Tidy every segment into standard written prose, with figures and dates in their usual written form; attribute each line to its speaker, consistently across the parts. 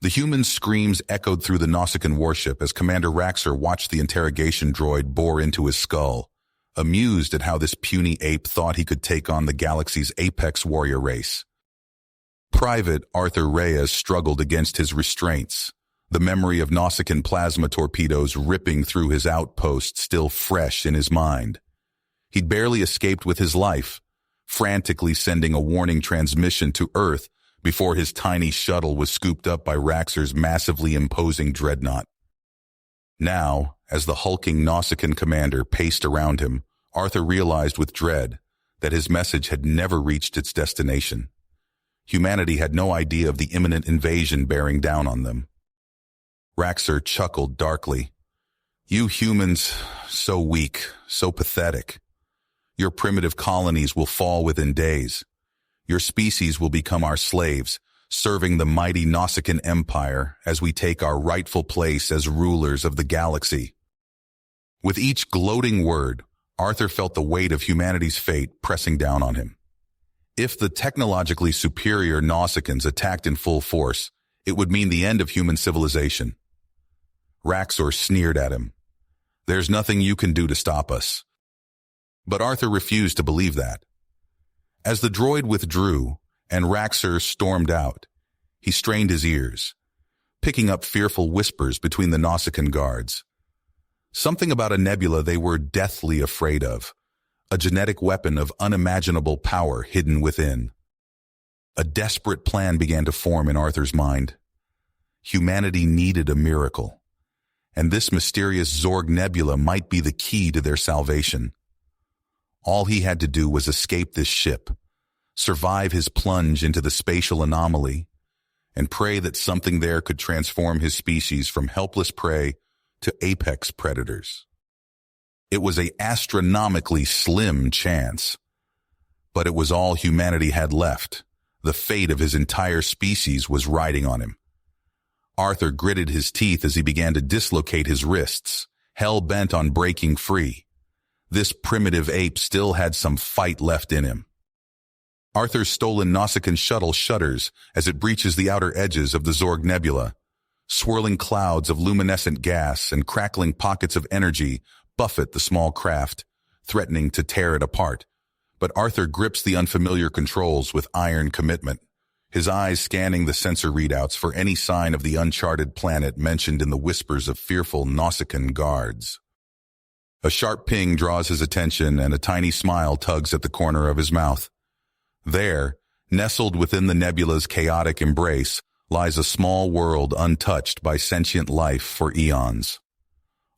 Speaker 1: The human screams echoed through the Nausicaan warship as Commander Raxor watched the interrogation droid bore into his skull, amused at how this puny ape thought he could take on the galaxy's apex warrior race. Private Arthur Reyes struggled against his restraints, the memory of Nausicaan plasma torpedoes ripping through his outpost still fresh in his mind. He'd barely escaped with his life, frantically sending a warning transmission to Earth before his tiny shuttle was scooped up by Raxor's massively imposing dreadnought. Now, as the hulking Nausicaan commander paced around him, Arthur realized with dread that his message had never reached its destination. Humanity had no idea of the imminent invasion bearing down on them. Raxor chuckled darkly. "You humans, so weak, so pathetic. Your primitive colonies will fall within days. Your species will become our slaves, serving the mighty Nausicaan Empire as we take our rightful place as rulers of the galaxy." With each gloating word, Arthur felt the weight of humanity's fate pressing down on him. If the technologically superior Nausicaans attacked in full force, it would mean the end of human civilization. Raxor sneered at him. "There's nothing you can do to stop us." But Arthur refused to believe that. As the droid withdrew and Raxor stormed out, he strained his ears, picking up fearful whispers between the Nausicaan guards. Something about a nebula they were deathly afraid of, a genetic weapon of unimaginable power hidden within. A desperate plan began to form in Arthur's mind. Humanity needed a miracle, and this mysterious Zorg nebula might be the key to their salvation. All he had to do was escape this ship, survive his plunge into the spatial anomaly, and pray that something there could transform his species from helpless prey to apex predators. It was an astronomically slim chance, but it was all humanity had left. The fate of his entire species was riding on him. Arthur gritted his teeth as he began to dislocate his wrists, hell-bent on breaking free. This primitive ape still had some fight left in him. Arthur's stolen Nausicaan shuttle shudders as it breaches the outer edges of the Zorg Nebula. Swirling clouds of luminescent gas and crackling pockets of energy buffet the small craft, threatening to tear it apart. But Arthur grips the unfamiliar controls with iron commitment, his eyes scanning the sensor readouts for any sign of the uncharted planet mentioned in the whispers of fearful Nausicaan guards. A sharp ping draws his attention and a tiny smile tugs at the corner of his mouth. There, nestled within the nebula's chaotic embrace, lies a small world untouched by sentient life for eons.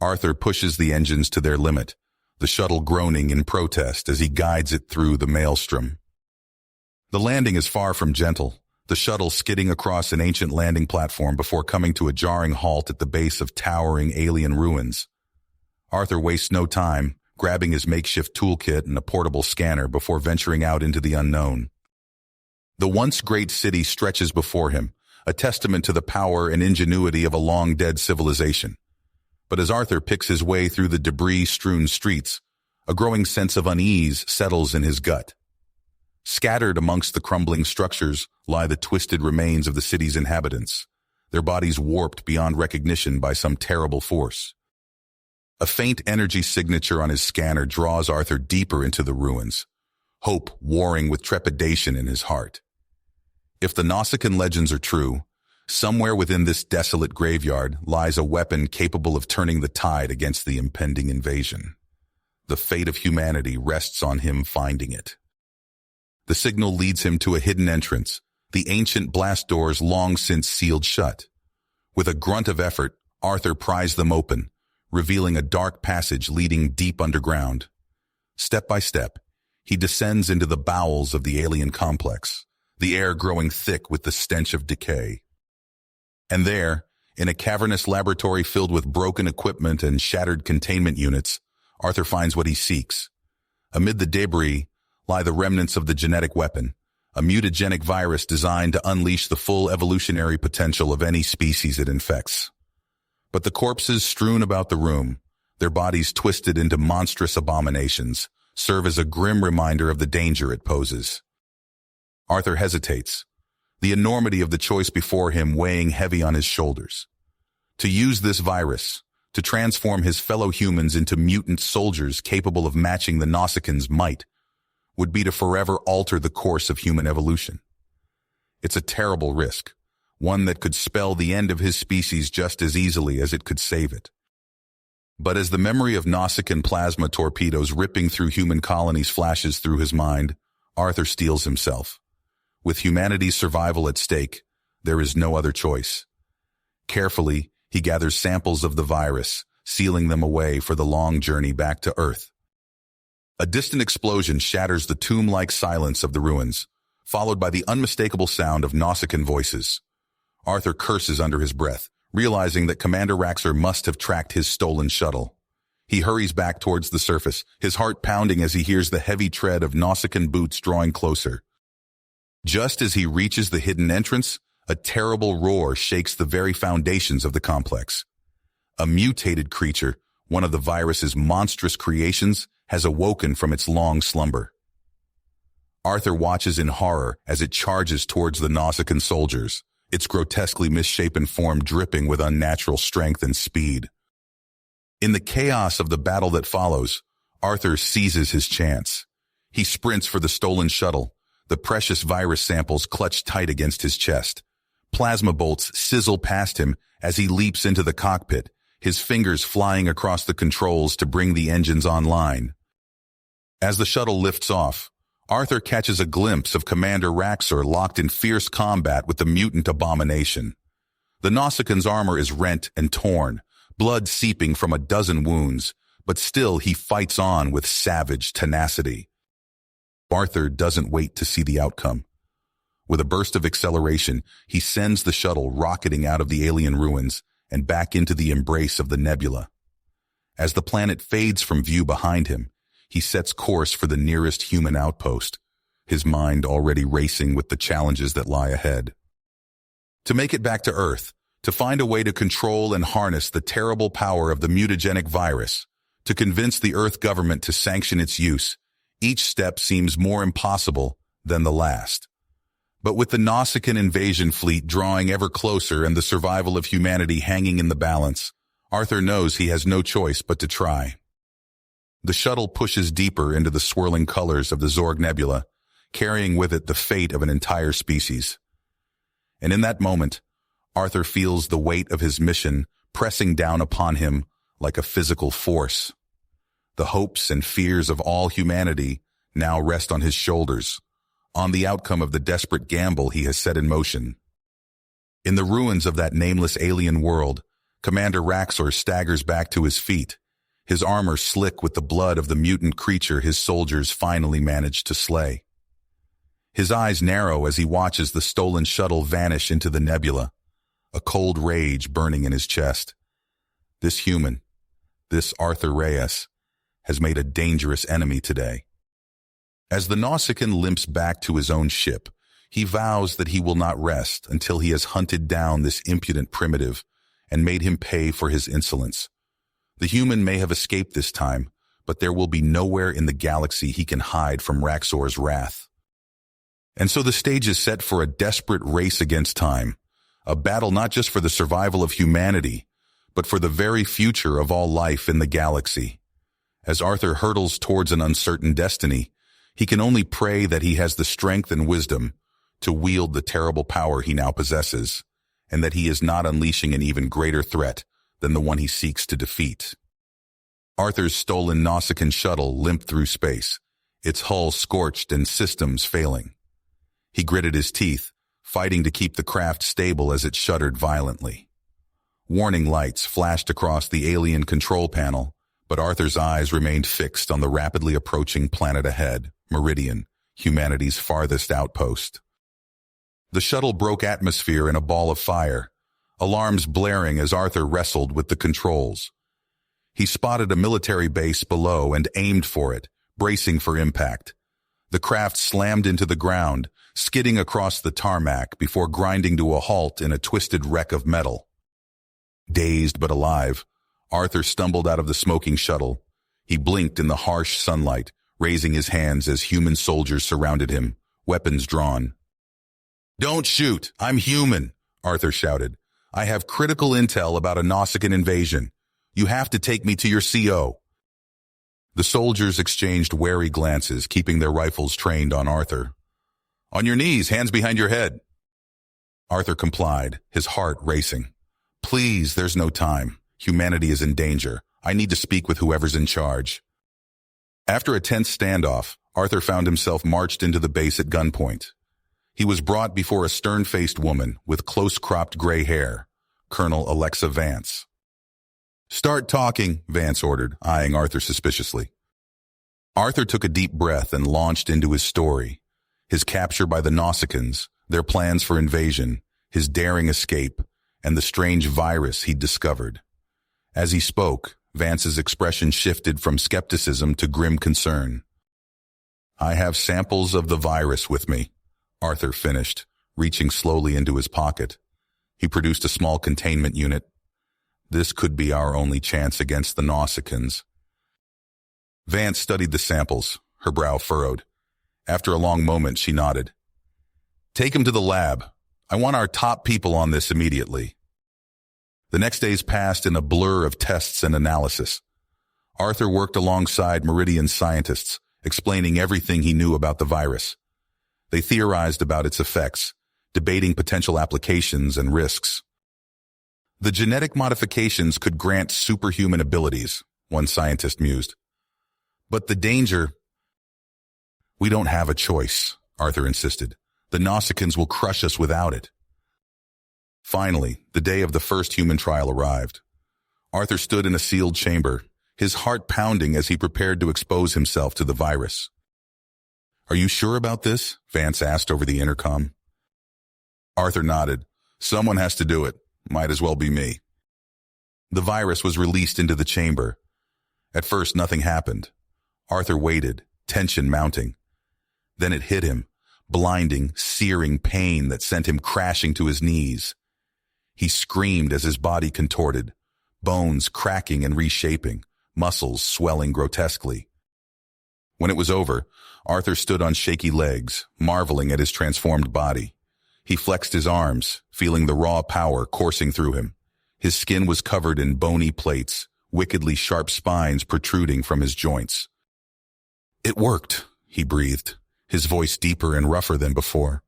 Speaker 1: Arthur pushes the engines to their limit, the shuttle groaning in protest as he guides it through the maelstrom. The landing is far from gentle, the shuttle skidding across an ancient landing platform before coming to a jarring halt at the base of towering alien ruins. Arthur wastes no time, grabbing his makeshift toolkit and a portable scanner before venturing out into the unknown. The once great city stretches before him, a testament to the power and ingenuity of a long-dead civilization. But as Arthur picks his way through the debris-strewn streets, a growing sense of unease settles in his gut. Scattered amongst the crumbling structures lie the twisted remains of the city's inhabitants, their bodies warped beyond recognition by some terrible force. A faint energy signature on his scanner draws Arthur deeper into the ruins, hope warring with trepidation in his heart. If the Nausicaan legends are true, somewhere within this desolate graveyard lies a weapon capable of turning the tide against the impending invasion. The fate of humanity rests on him finding it. The signal leads him to a hidden entrance, the ancient blast doors long since sealed shut. With a grunt of effort, Arthur pries them open, revealing a dark passage leading deep underground. Step by step, he descends into the bowels of the alien complex, the air growing thick with the stench of decay. And there, in a cavernous laboratory filled with broken equipment and shattered containment units, Arthur finds what he seeks. Amid the debris lie the remnants of the genetic weapon, a mutagenic virus designed to unleash the full evolutionary potential of any species it infects. But the corpses strewn about the room, their bodies twisted into monstrous abominations, serve as a grim reminder of the danger it poses. Arthur hesitates. the enormity of the choice before him weighing heavy on his shoulders. To use this virus, to transform his fellow humans into mutant soldiers capable of matching the Nausicaans' might, would be to forever alter the course of human evolution. It's a terrible risk, one that could spell the end of his species just as easily as it could save it. But as the memory of Nausicaan plasma torpedoes ripping through human colonies flashes through his mind, Arthur steels himself. With humanity's survival at stake, there is no other choice. Carefully, he gathers samples of the virus, sealing them away for the long journey back to Earth. A distant explosion shatters the tomb-like silence of the ruins, followed by the unmistakable sound of Nausicaan voices. Arthur curses under his breath, realizing that Commander Raxor must have tracked his stolen shuttle. He hurries back towards the surface, his heart pounding as he hears the heavy tread of Nausicaan boots drawing closer. Just as he reaches the hidden entrance, a terrible roar shakes the very foundations of the complex. A mutated creature, one of the virus's monstrous creations, has awoken from its long slumber. Arthur watches in horror as it charges towards the Nausicaan soldiers, its grotesquely misshapen form dripping with unnatural strength and speed. In the chaos of the battle that follows, Arthur seizes his chance. He sprints for the stolen shuttle, the precious virus samples clutched tight against his chest. Plasma bolts sizzle past him as he leaps into the cockpit, his fingers flying across the controls to bring the engines online. As the shuttle lifts off, Arthur catches a glimpse of Commander Raxor locked in fierce combat with the mutant abomination. The Nausicaa's armor is rent and torn, blood seeping from a dozen wounds, but still he fights on with savage tenacity. Arthur doesn't wait to see the outcome. With a burst of acceleration, he sends the shuttle rocketing out of the alien ruins and back into the embrace of the nebula. As the planet fades from view behind him, he sets course for the nearest human outpost, his mind already racing with the challenges that lie ahead. To make it back to Earth, to find a way to control and harness the terrible power of the mutagenic virus, to convince the Earth government to sanction its use, each step seems more impossible than the last. But with the Nausicaan invasion fleet drawing ever closer and the survival of humanity hanging in the balance, Arthur knows he has no choice but to try. The shuttle pushes deeper into the swirling colors of the Zorg Nebula, carrying with it the fate of an entire species. And in that moment, Arthur feels the weight of his mission pressing down upon him like a physical force. The hopes and fears of all humanity now rest on his shoulders, on the outcome of the desperate gamble he has set in motion. In the ruins of that nameless alien world, Commander Raxor staggers back to his feet, his armor slick with the blood of the mutant creature his soldiers finally managed to slay. His eyes narrow as he watches the stolen shuttle vanish into the nebula, a cold rage burning in his chest. This human, this Arthur Reyes, has made a dangerous enemy today. As the Nausicaan limps back to his own ship, he vows that he will not rest until he has hunted down this impudent primitive and made him pay for his insolence. The human may have escaped this time, but there will be nowhere in the galaxy he can hide from Raxor's wrath. And so the stage is set for a desperate race against time, a battle not just for the survival of humanity, but for the very future of all life in the galaxy. As Arthur hurtles towards an uncertain destiny, he can only pray that he has the strength and wisdom to wield the terrible power he now possesses, and that he is not unleashing an even greater threat than the one he seeks to defeat. Arthur's stolen Nausicaan shuttle limped through space, its hull scorched and systems failing. He gritted his teeth, fighting to keep the craft stable as it shuddered violently. Warning lights flashed across the alien control panel, but Arthur's eyes remained fixed on the rapidly approaching planet ahead, Meridian, humanity's farthest outpost. The shuttle broke atmosphere in a ball of fire, alarms blaring as Arthur wrestled with the controls. He spotted a military base below and aimed for it, bracing for impact. The craft slammed into the ground, skidding across the tarmac before grinding to a halt in a twisted wreck of metal. Dazed but alive, Arthur stumbled out of the smoking shuttle. He blinked in the harsh sunlight, raising his hands as human soldiers surrounded him, weapons drawn. Don't shoot! I'm human! Arthur shouted. I have critical intel about a Nausicaan invasion. You have to take me to your CO. The soldiers exchanged wary glances, keeping their rifles trained on Arthur. On your knees, hands behind your head. Arthur complied, his heart racing. Please, there's no time. Humanity is in danger. I need to speak with whoever's in charge. After a tense standoff, Arthur found himself marched into the base at gunpoint. He was brought before a stern-faced woman with close-cropped gray hair, Colonel Alexa Vance. Start talking, Vance ordered, eyeing Arthur suspiciously. Arthur took a deep breath and launched into his story. His capture by the Nausicaans, their plans for invasion, his daring escape, and the strange virus he'd discovered. As he spoke, Vance's expression shifted from skepticism to grim concern. I have samples of the virus with me, Arthur finished, reaching slowly into his pocket. He produced a small containment unit. This could be our only chance against the Nausicaans. Vance studied the samples, her brow furrowed. After a long moment, she nodded. Take him to the lab. I want our top people on this immediately. The next days passed in a blur of tests and analysis. Arthur worked alongside Meridian scientists, explaining everything he knew about the virus. They theorized about its effects, debating potential applications and risks. The genetic modifications could grant superhuman abilities, one scientist mused. But the danger... We don't have a choice, Arthur insisted. The Nausicaans will crush us without it. Finally, the day of the first human trial arrived. Arthur stood in a sealed chamber, his heart pounding as he prepared to expose himself to the virus. Are you sure about this? Vance asked over the intercom. Arthur nodded. Someone has to do it. Might as well be me. The virus was released into the chamber. At first, nothing happened. Arthur waited, tension mounting. Then it hit him, blinding, searing pain that sent him crashing to his knees. He screamed as his body contorted, bones cracking and reshaping, muscles swelling grotesquely. When it was over, Arthur stood on shaky legs, marveling at his transformed body. He flexed his arms, feeling the raw power coursing through him. His skin was covered in bony plates, wickedly sharp spines protruding from his joints. It worked, he breathed, his voice deeper and rougher than before.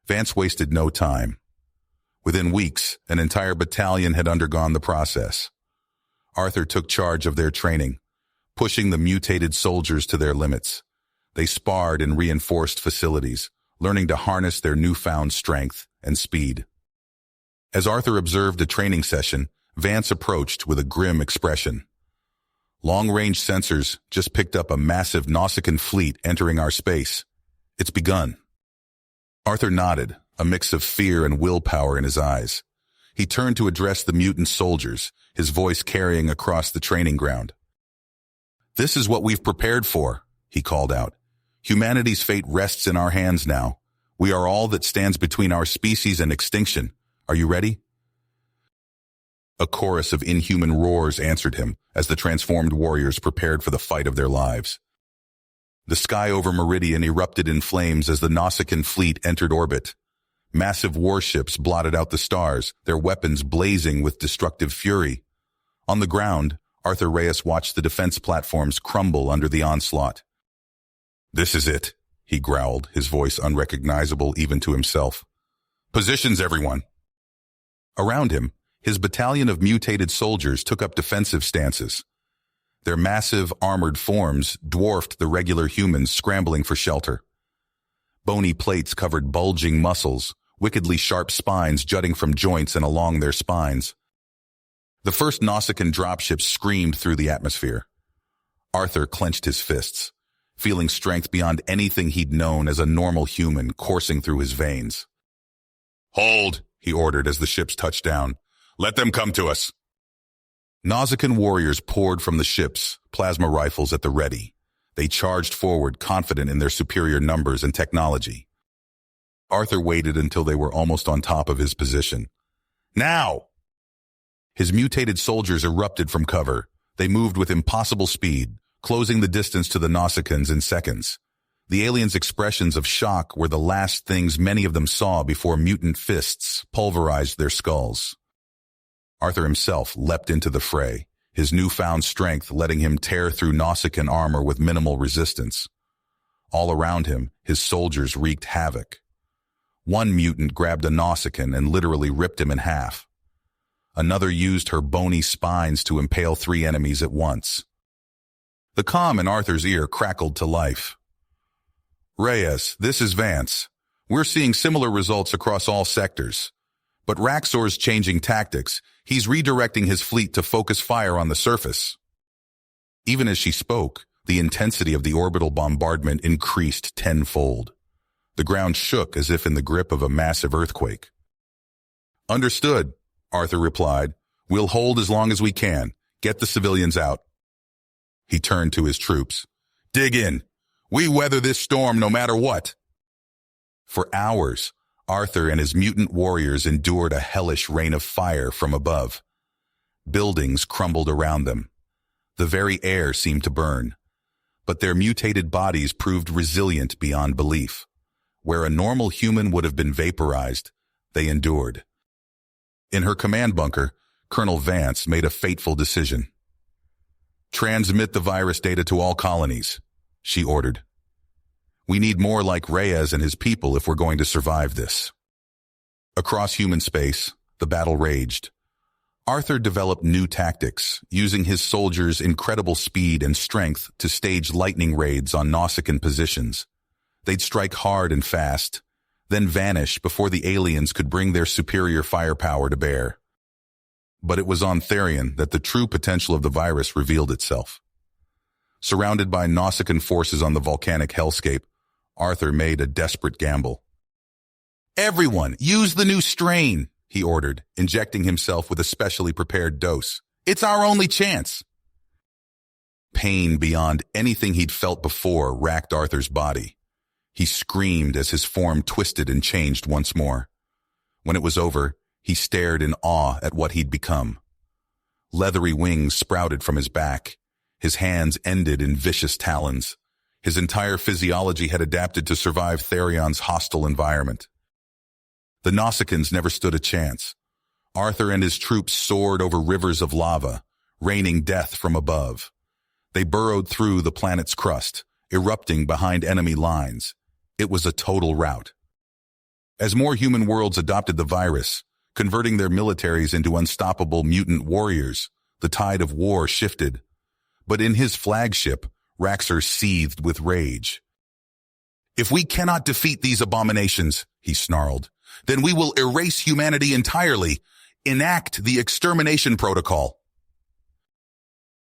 Speaker 1: Vance wasted no time. Within weeks, an entire battalion had undergone the process. Arthur took charge of their training, pushing the mutated soldiers to their limits. They sparred in reinforced facilities, learning to harness their newfound strength and speed. As Arthur observed a training session, Vance approached with a grim expression. Long-range sensors just picked up a massive Nausicaan fleet entering our space. It's begun. Arthur nodded, a mix of fear and willpower in his eyes. He turned to address the mutant soldiers, his voice carrying across the training ground. This is what we've prepared for, he called out. Humanity's fate rests in our hands now. We are all that stands between our species and extinction. Are you ready? A chorus of inhuman roars answered him as the transformed warriors prepared for the fight of their lives. The sky over Meridian erupted in flames as the Nausicaan fleet entered orbit. Massive warships blotted out the stars, their weapons blazing with destructive fury. On the ground, Arthur Reyes watched the defense platforms crumble under the onslaught. This is it, he growled, his voice unrecognizable even to himself. Positions, everyone. Around him, his battalion of mutated soldiers took up defensive stances. Their massive, armored forms dwarfed the regular humans scrambling for shelter. Bony plates covered bulging muscles, wickedly sharp spines jutting from joints and along their spines. The first Nausicaan dropship screamed through the atmosphere. Arthur clenched his fists, feeling strength beyond anything he'd known as a normal human coursing through his veins. Hold, he ordered as the ships touched down. Let them come to us. Nausicaan warriors poured from the ships, plasma rifles at the ready. They charged forward, confident in their superior numbers and technology. Arthur waited until they were almost on top of his position. Now! His mutated soldiers erupted from cover. They moved with impossible speed, closing the distance to the Nausicaans in seconds. The aliens' expressions of shock were the last things many of them saw before mutant fists pulverized their skulls. Arthur himself leapt into the fray, his newfound strength letting him tear through Nausicaan armor with minimal resistance. All around him, his soldiers wreaked havoc. One mutant grabbed a Nausicaan and literally ripped him in half. Another used her bony spines to impale 3 enemies at once. The comm in Arthur's ear crackled to life. "Reyes, this is Vance. We're seeing similar results across all sectors. But Raxor's changing tactics. He's redirecting his fleet to focus fire on the surface." Even as she spoke, the intensity of the orbital bombardment increased tenfold. The ground shook as if in the grip of a massive earthquake. "Understood," Arthur replied. "We'll hold as long as we can. Get the civilians out." He turned to his troops. "Dig in. We weather this storm no matter what." For hours, Arthur and his mutant warriors endured a hellish rain of fire from above. Buildings crumbled around them. The very air seemed to burn. But their mutated bodies proved resilient beyond belief. Where a normal human would have been vaporized, they endured. In her command bunker, Colonel Vance made a fateful decision. "Transmit the virus data to all colonies," she ordered. "We need more like Reyes and his people if we're going to survive this." Across human space, the battle raged. Arthur developed new tactics, using his soldiers' incredible speed and strength to stage lightning raids on Nausicaan positions. They'd strike hard and fast, then vanish before the aliens could bring their superior firepower to bear. But it was on Therion that the true potential of the virus revealed itself. Surrounded by Nausicaan forces on the volcanic hellscape, Arthur made a desperate gamble. "Everyone, use the new strain," he ordered, injecting himself with a specially prepared dose. "It's our only chance." Pain beyond anything he'd felt before racked Arthur's body. He screamed as his form twisted and changed once more. When it was over, he stared in awe at what he'd become. Leathery wings sprouted from his back. His hands ended in vicious talons. His entire physiology had adapted to survive Therion's hostile environment. The Nausicaans never stood a chance. Arthur and his troops soared over rivers of lava, raining death from above. They burrowed through the planet's crust, erupting behind enemy lines. It was a total rout. As more human worlds adopted the virus, converting their militaries into unstoppable mutant warriors, the tide of war shifted. But in his flagship, Raxor seethed with rage. "If we cannot defeat these abominations," he snarled, "then we will erase humanity entirely. Enact the extermination protocol."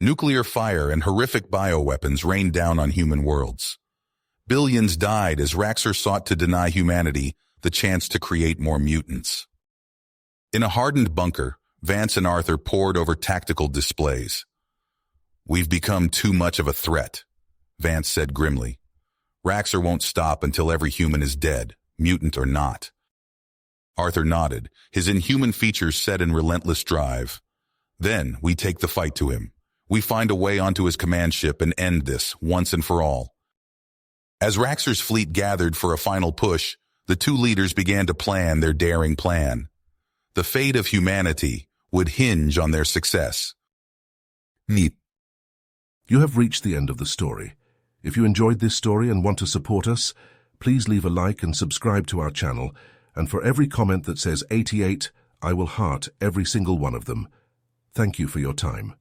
Speaker 1: Nuclear fire and horrific bioweapons rained down on human worlds. Billions died as Raxor sought to deny humanity the chance to create more mutants. In a hardened bunker, Vance and Arthur pored over tactical displays. "We've become too much of a threat," Vance said grimly. "Raxor won't stop until every human is dead, mutant or not." Arthur nodded, his inhuman features set in relentless drive. "Then we take the fight to him. We find a way onto his command ship and end this once and for all." As Raxor's fleet gathered for a final push, the two leaders began to plan their daring plan. The fate of humanity would hinge on their success.
Speaker 2: Neat. You have reached the end of the story. If you enjoyed this story and want to support us, please leave a like and subscribe to our channel, and for every comment that says 88, I will heart every single one of them. Thank you for your time.